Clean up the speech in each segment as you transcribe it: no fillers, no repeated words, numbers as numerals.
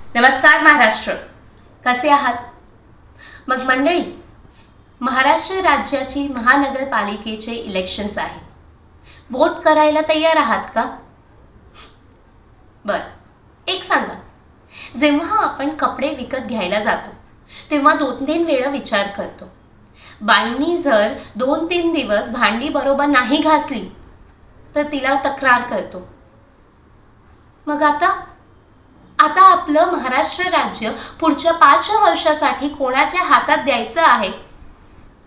नमस्कार महाराष्ट्र, कसे आहात? मग मंडळी, महाराष्ट्र राज्याची महानगरपालिकेचे इलेक्शन्स आहे. वोट करायला तयार आहात का? बर, एक सांगा, जेव्हा आपण कपडे विकत घ्यायला जातो तेव्हा 2-3 वेळा विचार करतो. बाईंनी जर 2-3 दिवस भांडी बरोबर नाही घासली तर तिला तक्रार करतो. मग आता आपलं महाराष्ट्र राज्य पुढच्या 5 वर्षासाठी कोणाच्या हातात द्यायचं आहे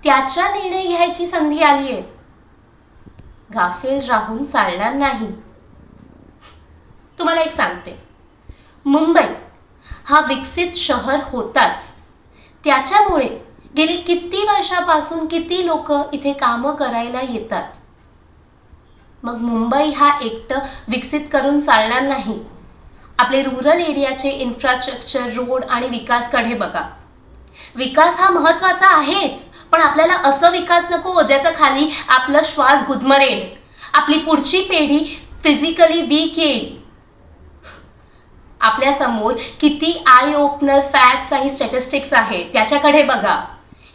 त्याचा निर्णय घ्यायची संधी आली आहे. गाफील राहून चालणार नाही. तुम्हाला एक सांगते, मुंबई हा विकसित शहर होताच, त्याच्यामुळे गेली किती वर्षापासून किती लोक इथे कामं करायला येतात. मग मुंबई हा एकटं विकसित करून चालणार नाही. आपले रूरल एरियाचे इन्फ्रास्ट्रक्चर, रोड आणि विकासकडे बघा. विकास हा महत्त्वाचा आहेच, पण आपल्याला असं विकास नको ज्याचा खाली आपला श्वास गुदमरेल, आपली पुढची पिढी फिजिकली वीक येईल. आपल्या समोर किती आय ओपनर फॅक्ट्स आणि स्टॅटिस्टिक्स आहेत त्याच्याकडे बघा.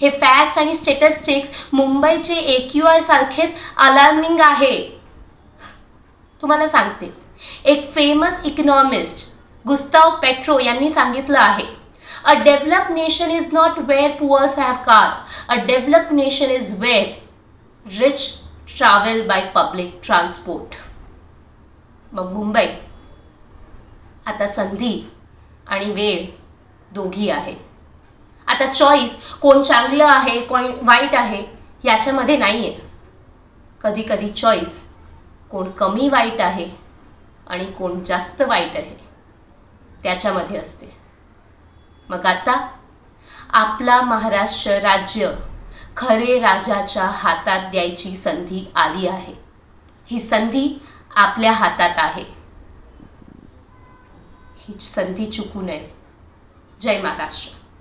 हे फॅक्ट्स आणि स्टॅटिस्टिक्स मुंबईचे AQI सारखेच अलार्मिंग आहे. तुम्हाला सांगते, एक फेमस इकॉनॉमिस्ट गुस्ताव पेट्रो यांनी सांगितलं आहे, a developed nation is not where poors have car, a developed nation is where rich travel by public transport. मग मुंबई आता संधी आणि वेळ दोघी आहे. आता चॉईस कोण चांगलं आहे कोण वाईट आहे याच्यामध्ये नाही आहे. कधी कधी चॉईस कोण कमी वाईट आहे आणि कोण जास्त वाईट आहे त्याच्यामध्ये असते. मग आता आपला महाराष्ट्र राज्य खरे राजाच्या हातात द्यायची संधी आली आहे. ही संधी आपल्या हातात आहे. ही संधी चुकू नये. जय महाराष्ट्र.